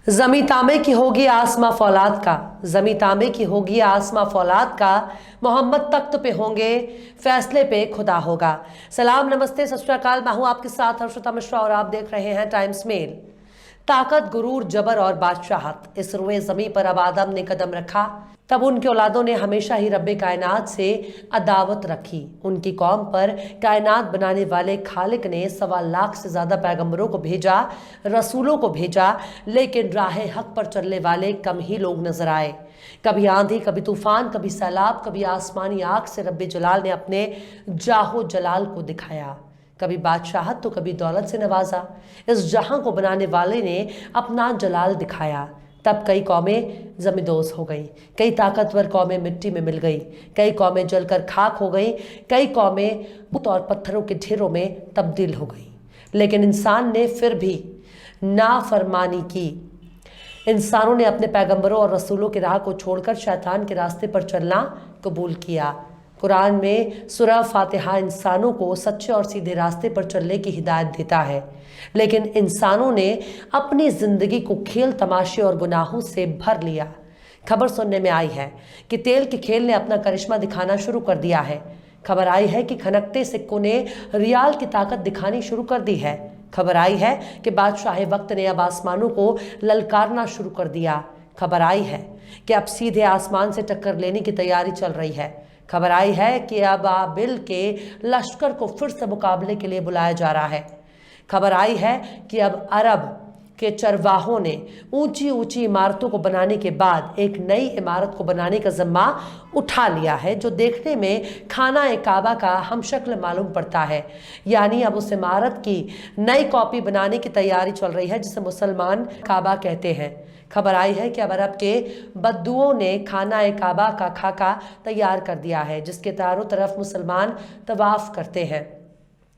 जमी तांबे की होगी आसमां फौलाद का, जमी तांबे की होगी आसमां फौलाद का, मोहम्मद तख्त पे होंगे, फैसले पे खुदा होगा। सलाम, नमस्ते, सत श्री अकाल। मैं हूं आपके साथ हर्षिता मिश्रा और आप देख रहे हैं टाइम्स मेल। ताकत, गुरूर, जबर और बादशाहत, इस रुए जमी पर अब आदम ने कदम रखा, तब उनके औलादों ने हमेशा ही रब्बे कायनात से अदावत रखी। उनकी कौम पर कायनात बनाने वाले खालिक ने 1.25 से ज्यादा पैगंबरों को भेजा, रसूलों को भेजा, लेकिन राह हक पर चलने वाले कम ही लोग नजर आए। कभी आंधी, कभी तूफान, कभी सैलाब, कभी आसमानी आग से रब्बे जलाल ने अपने जाहो जलाल को दिखाया। कभी बादशाहत तो कभी दौलत से नवाजा। इस जहां को बनाने वाले ने अपना जलाल दिखाया। तब कई कौमें जमींदोज हो गई, कई ताकतवर कौमें मिट्टी में मिल गई, कई कौमें जलकर खाक हो गई, कई कौमें बुत और पत्थरों के ढेरों में तब्दील हो गई। लेकिन इंसान ने फिर भी नाफरमानी की। इंसानों ने अपने पैगंबरों और रसूलों की राह को छोड़कर शैतान के रास्ते पर चलना कबूल किया। कुरान में सूरह फातिहा इंसानों को सच्चे और सीधे रास्ते पर चलने की हिदायत देता है, लेकिन इंसानों ने अपनी जिंदगी को खेल तमाशे और गुनाहों से भर लिया। खबर सुनने में आई है कि तेल के खेल ने अपना करिश्मा दिखाना शुरू कर दिया है। खबर आई है कि खनकते सिक्कों ने रियाल की ताकत दिखानी शुरू कर दी है। खबर आई है कि बादशाह वक्त ने अब आसमानों को ललकारना शुरू कर दिया। खबर आई है कि अब सीधे आसमान से टक्कर लेने की तैयारी चल रही है। खबर आई है कि अब बाबिल के लश्कर को फिर से मुकाबले के लिए बुलाया जा रहा है। खबर आई है कि अब अरब के चरवाहों ने ऊंची ऊंची इमारतों को बनाने के बाद एक नई इमारत को बनाने का जिम्मा उठा लिया है, जो देखने में खाना ए काबा का हमशक्ल मालूम पड़ता है। यानी अब उस इमारत की नई कॉपी बनाने की तैयारी चल रही है, जिसे मुसलमान काबा कहते हैं। खबर आई है कि अब अरब के बद्दुओं ने खाना ए काबा का खाका तैयार कर दिया है, जिसके चारों तरफ मुसलमान तवाफ करते हैं।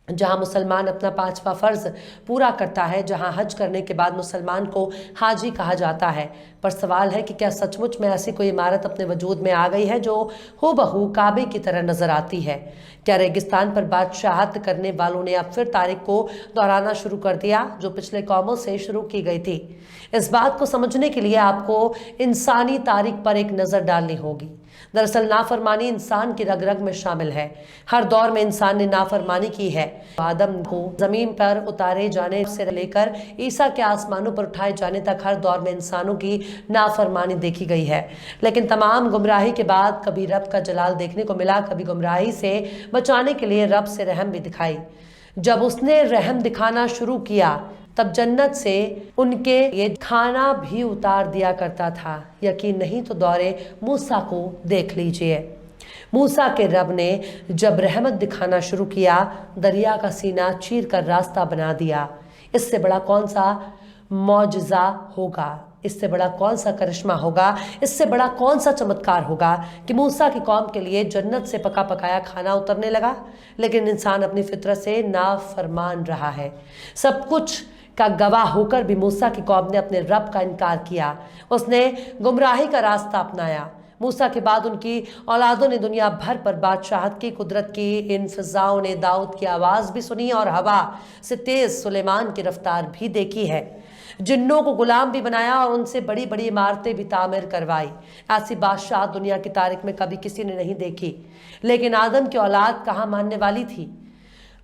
जहां मुसलमान अपना 5वां फर्ज पूरा करता है, जहां हज करने के बाद मुसलमान को हाजी कहा जाता है। पर सवाल है कि क्या सचमुच में ऐसी कोई इमारत अपने वजूद में आ गई है जो हूबहू काबे की तरह नजर आती है? क्या रेगिस्तान पर बादशाहत करने वालों ने अब फिर तारीख को दोहराना शुरू कर दिया, जो पिछले कौमों से शुरू की गई थी? इस बात को समझने के लिए आपको इंसानी तारीख पर एक नजर डालनी होगी। दरअसल नाफरमानी इंसान की रग रग में शामिल है। हर दौर में इंसान ने नाफरमानी की है। आदम को जमीन पर उतारे जाने से लेकर ईसा के आसमानों पर उठाए जाने तक हर दौर में इंसानों की नाफरमानी देखी गई है। लेकिन तमाम गुमराही के बाद कभी रब का जलाल देखने को मिला, कभी गुमराही से बचाने के लिए रब से रहम भी दिखाई। जब उसने रहम दिखाना शुरू किया, तब जन्नत से उनके ये खाना भी उतार दिया करता था। यकीन नहीं तो दौरे मूसा को देख लीजिए। मूसा के रब ने जब रहमत दिखाना शुरू किया, दरिया का सीना चीर कर रास्ता बना दिया। इससे बड़ा कौन सा मौजज़ा होगा? इससे बड़ा कौन सा करिश्मा होगा? इससे बड़ा कौन सा चमत्कार होगा कि मूसा की कौम के लिए जन्नत से पका पकाया खाना उतरने लगा? लेकिन इंसान अपनी फितरत से नाफरमान रहा है। सब कुछ का गवाह होकर भी मूसा की कौम ने अपने रब का इनकार किया। उसने गुमराही का रास्ता अपनाया। मूसा के बाद उनकी औलादों ने दुनिया भर पर बादशाहत की, कुदरत की। इन फिजाओं ने दाऊद की आवाज़ भी सुनी और हवा से तेज सुलेमान की रफ्तार भी देखी है। जिन्नों को गुलाम भी बनाया और उनसे बड़ी बड़ी इमारतें भी तामीर करवाई। ऐसी बादशाह दुनिया की तारीख में कभी किसी ने नहीं देखी। लेकिन आदम की औलाद कहाँ मानने वाली थी?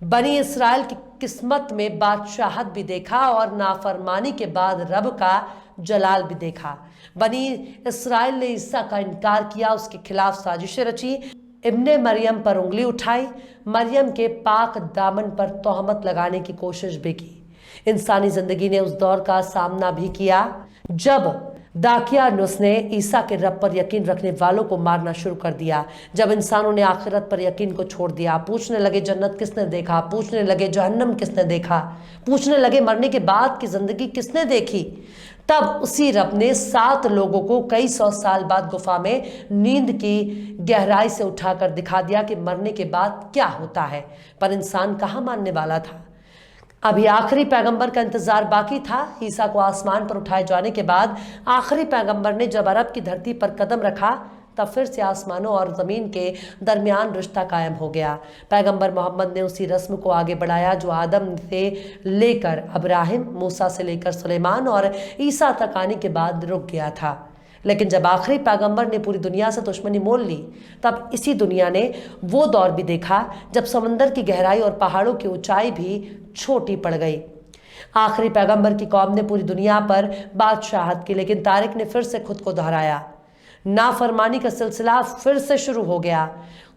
बनी इसराइल की किस्मत में बादशाहत भी देखा और नाफरमानी के बाद रब का जलाल भी देखा। बनी इसराइल ने ईसा का इनकार किया, उसके खिलाफ साजिशें रची, इब्ने मरियम पर उंगली उठाई, मरियम के पाक दामन पर तोहमत लगाने की कोशिश भी की। इंसानी जिंदगी ने उस दौर का सामना भी किया जब दाकियानुस ने ईसा के रब पर यकीन रखने वालों को मारना शुरू कर दिया। जब इंसानों ने आखिरत पर यकीन को छोड़ दिया, पूछने लगे जन्नत किसने देखा, पूछने लगे जहन्नम किसने देखा, पूछने लगे मरने के बाद की जिंदगी किसने देखी, तब उसी रब ने 7 लोगों को कई 100 साल बाद गुफा में नींद की गहराई से उठाकर दिखा दिया कि मरने के बाद क्या होता है। पर इंसान कहाँ मानने वाला था? अभी आखिरी पैगंबर का इंतजार बाकी था। ईसा को आसमान पर उठाए जाने के बाद आखिरी पैगंबर ने जब अरब की धरती पर कदम रखा, तब फिर से आसमानों और ज़मीन के दरमियान रिश्ता कायम हो गया। पैगंबर मोहम्मद ने उसी रस्म को आगे बढ़ाया जो आदम से लेकर अब्राहिम, मूसा से लेकर सुलेमान और ईसा तक आने के बाद रुक गया था। लेकिन जब आखिरी पैगंबर ने पूरी दुनिया से दुश्मनी मोल ली, तब इसी दुनिया ने वो दौर भी देखा जब समंदर की गहराई और पहाड़ों की ऊंचाई भी छोटी पड़ गई। आखिरी पैगंबर की कौम ने पूरी दुनिया पर बादशाहत की, लेकिन तारिक ने फिर से खुद को दोहराया। नाफरमानी का सिलसिला फिर से शुरू हो गया।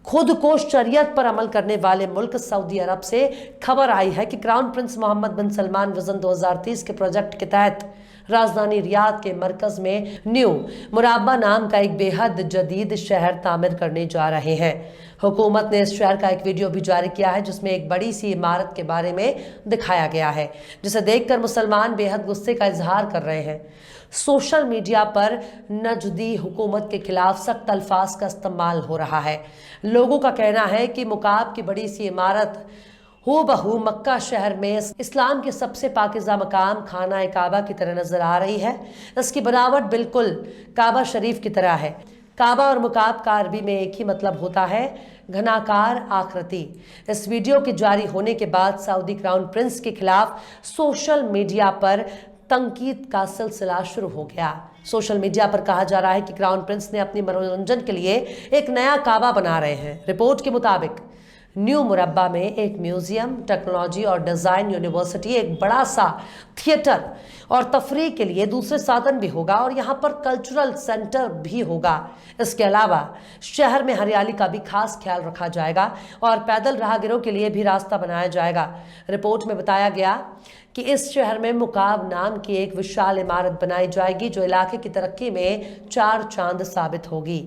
खुद को शरीयत पर अमल करने वाले मुल्क सऊदी अरब से खबर आई है कि क्राउन प्रिंस मोहम्मद बिन सलमान विजन 2030 के प्रोजेक्ट के तहत राजधानी रियाद के मरकज में न्यू मुराबा नाम का एक बेहद जदीद शहर तामीर करने जा रहे हैं। हुकूमत ने इस शहर का एक वीडियो भी जारी किया है जिसमें एक बड़ी सी इमारत के बारे में दिखाया गया है, जिसे देखकर मुसलमान बेहद गुस्से का इजहार कर रहे हैं। सोशल मीडिया पर नजदी हुकूमत के खिलाफ सख्त अल्फाज का इस्तेमाल हो रहा है। लोगों का कहना है कि मुकाब की बड़ी सी इमारत हूबहू मक्का शहर में इस्लाम के सबसे पाकिज़ा मकाम खाना काबा की तरह नजर आ रही है। इसकी बनावट बिल्कुल काबा शरीफ की तरह है। काबा और मुकाब का अरबी में एक ही मतलब होता है, घनाकार आकृति। इस वीडियो के जारी होने के बाद सऊदी क्राउन प्रिंस के खिलाफ सोशल मीडिया पर तंकीद का सिलसिला शुरू हो गया। सोशल मीडिया पर कहा जा रहा है कि क्राउन प्रिंस ने अपने मनोरंजन के लिए एक नया काबा बना रहे हैं। रिपोर्ट के मुताबिक न्यू मुरब्बा में एक म्यूजियम, टेक्नोलॉजी और डिज़ाइन यूनिवर्सिटी, एक बड़ा सा थिएटर और तफरीह के लिए दूसरे साधन भी होगा और यहाँ पर कल्चरल सेंटर भी होगा। इसके अलावा शहर में हरियाली का भी खास ख्याल रखा जाएगा और पैदल राहगीरों के लिए भी रास्ता बनाया जाएगा। रिपोर्ट में बताया गया कि इस शहर में मुकाब नाम की एक विशाल इमारत बनाई जाएगी जो इलाके की तरक्की में चार चांद साबित होगी।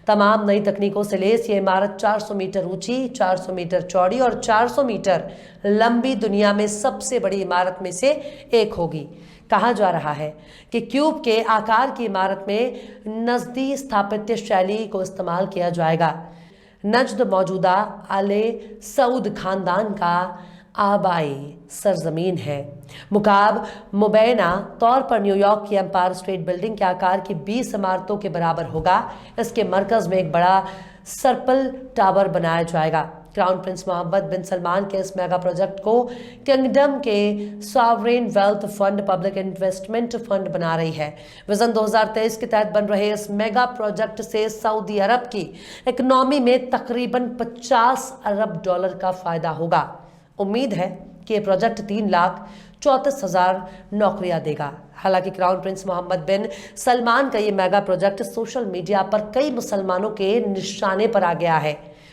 तमाम नई तकनीकों से लैस ये इमारत 400 मीटर ऊंची, 400 मीटर चौड़ी और 400 मीटर लंबी दुनिया में सबसे बड़ी इमारत में से एक होगी। कहा जा रहा है कि क्यूब के आकार की इमारत में नजदी स्थापत्य शैली को इस्तेमाल किया जाएगा। नजद मौजूदा आले सऊद खानदान का आबाई सरजमीन है। मुकाब मुबैना तौर पर न्यूयॉर्क की एम्पायर स्टेट बिल्डिंग के आकार की 20 इमारतों के बराबर होगा। इसके मरकज में एक बड़ा सर्पल टावर बनाया जाएगा। क्राउन प्रिंस मोहम्मद बिन सलमान के इस मेगा प्रोजेक्ट को किंगडम के sovereign wealth fund public investment fund बना रही है। विजन 2023 के तहत बन रहे इस मेगा प्रोजेक्ट से सऊदी अरब की इकोनॉमी में तकरीबन 50 अरब डॉलर का फायदा होगा। उम्मीद है कि ये प्रोजेक्ट 3,34,000 नौकरियां देगा। हालांकि क्राउन प्रिंस मोहम्मद बिन सलमान का ये मेगा प्रोजेक्ट सोशल मीडिया पर कई मुसलमानों के निशाने पर आ गया है।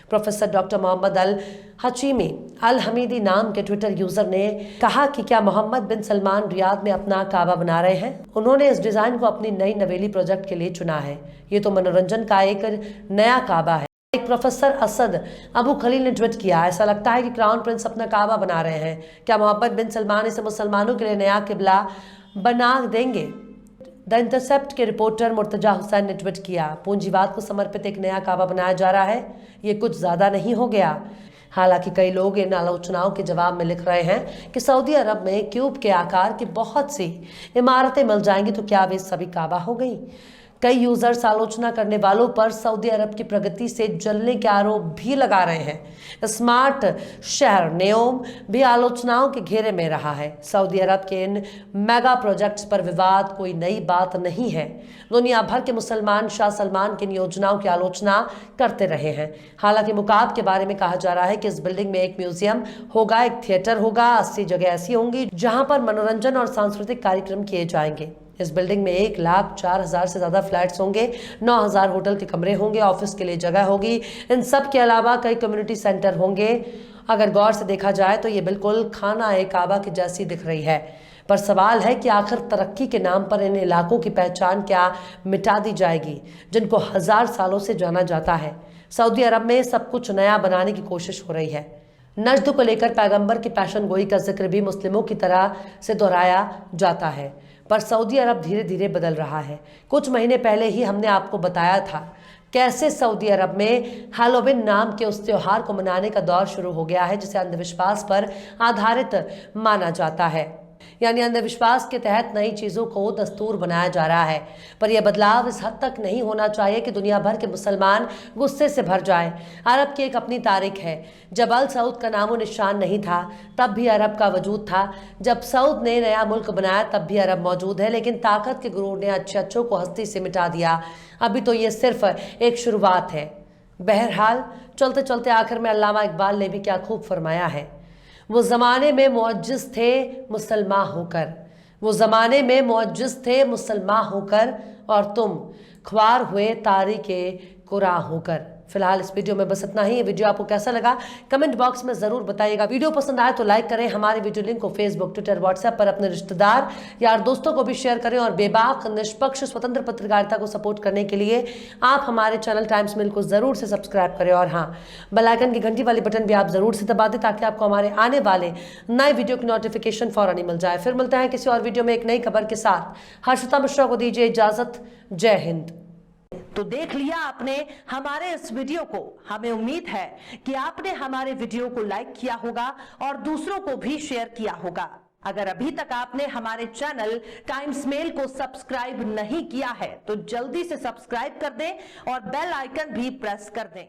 प्रोफेसर डॉक्टर मोहम्मद अल हचीमी अल हमीदी नाम के ट्विटर यूजर ने कहा कि क्या मोहम्मद बिन सलमान रियाद में अपना काबा बना रहे हैं। उन्होंने इस डिजाइन को अपनी नई नवेली प्रोजेक्ट के लिए चुना है। ये तो मनोरंजन का एक नया काबा है। एक प्रोफेसर असद अबू खलील ने ट्वीट किया, ऐसा लगता है कि क्राउन प्रिंस अपना काबा बना रहे हैं। क्या मोहम्मद बिन सलमान इसे मुसलमानों के लिए नया किबला बना देंगे। द इंटरसेप्ट के रिपोर्टर मुर्तजा हुसैन ने ट्वीट किया, पूंजीवाद को समर्पित एक नया काबा बनाया जा रहा है, ये कुछ ज्यादा नहीं हो गया। हालांकि कई लोग इन आलोचनाओं के जवाब में लिख रहे हैं कि सऊदी अरब में क्यूब के आकार की बहुत सी इमारतें मिल जाएंगी तो क्या वे सभी काबा हो गई। कई यूजर्स आलोचना करने वालों पर सऊदी अरब की प्रगति से जलने के आरोप भी लगा रहे हैं। स्मार्ट शहर नेओम भी आलोचनाओं के घेरे में रहा है। सऊदी अरब के इन मेगा प्रोजेक्ट्स पर विवाद कोई नई बात नहीं है। दुनिया भर के मुसलमान शाह सलमान की इन योजनाओं की आलोचना करते रहे हैं। हालांकि मुकाब के बारे में कहा जा रहा है कि इस बिल्डिंग में एक म्यूजियम होगा, एक थिएटर होगा, 80 जगह ऐसी होंगी जहां पर मनोरंजन और सांस्कृतिक कार्यक्रम किए जाएंगे। इस बिल्डिंग में 1,04,000 से ज्यादा फ्लैट्स होंगे, 9,000 होटल के कमरे होंगे, ऑफिस के लिए जगह होगी। इन सब के अलावा कई कम्युनिटी सेंटर होंगे। अगर गौर से देखा जाए तो ये बिल्कुल खाना ए काबा की जैसी दिख रही है। पर सवाल है कि आखिर तरक्की के नाम पर इन इलाकों की पहचान क्या मिटा दी जाएगी जिनको 1000 सालों से जाना जाता है। सऊदी अरब में सब कुछ नया बनाने की कोशिश हो रही है। नज्द को लेकर पैगंबर की पैशन गोई का जिक्र भी मुस्लिमों की तरह से दोहराया जाता है, पर सऊदी अरब धीरे धीरे बदल रहा है। कुछ महीने पहले ही हमने आपको बताया था कैसे सऊदी अरब में हैलोवीन नाम के उस त्योहार को मनाने का दौर शुरू हो गया है जिसे अंधविश्वास पर आधारित माना जाता है। यानी अंधविश्वास के तहत नई चीजों को दस्तूर बनाया जा रहा है। पर यह बदलाव इस हद तक नहीं होना चाहिए कि दुनिया भर के मुसलमान गुस्से से भर जाएं। अरब की एक अपनी तारीख है। जब अल सऊद का नामो निशान नहीं था तब भी अरब का वजूद था। जब सऊद ने नया मुल्क बनाया तब भी अरब मौजूद है, लेकिन ताकत के गुरूर ने अच्छों को हस्ती से मिटा दिया। अभी तो ये सिर्फ एक शुरुआत है। बहरहाल चलते चलते आखिर में अल्लामा इकबाल ने भी क्या खूब फरमाया है। वो ज़माने में मुअज्जिज़ थे मुसलमान होकर, वो ज़माने में मुअज्जिज़ थे मुसलमान होकर, और तुम ख्वार हुए तारीके कुरान होकर। फिलहाल इस वीडियो में बस इतना ही। ये वीडियो आपको कैसा लगा कमेंट बॉक्स में ज़रूर बताइएगा। वीडियो पसंद आए तो लाइक करें। हमारे वीडियो लिंक को फेसबुक, ट्विटर, व्हाट्सएप पर अपने रिश्तेदार, यार, दोस्तों को भी शेयर करें। और बेबाक, निष्पक्ष, स्वतंत्र पत्रकारिता को सपोर्ट करने के लिए आप हमारे चैनल टाइम्स मिल को ज़रूर से सब्सक्राइब करें। और हाँ, बेल आइकन की घंटी वाली बटन भी आप ज़रूर से दबा दें ताकि आपको हमारे आने वाले नए वीडियो की नोटिफिकेशन फौरन ही मिल जाए। फिर मिलते हैं किसी और वीडियो में एक नई खबर के साथ। हर्षिता मिश्रा को दीजिए इजाज़त। जय हिंद। तो देख लिया आपने हमारे इस वीडियो को। हमें उम्मीद है कि आपने हमारे वीडियो को लाइक किया होगा और दूसरों को भी शेयर किया होगा। अगर अभी तक आपने हमारे चैनल टाइम्स मेल को सब्सक्राइब नहीं किया है तो जल्दी से सब्सक्राइब कर दें और बेल आइकन भी प्रेस कर दें।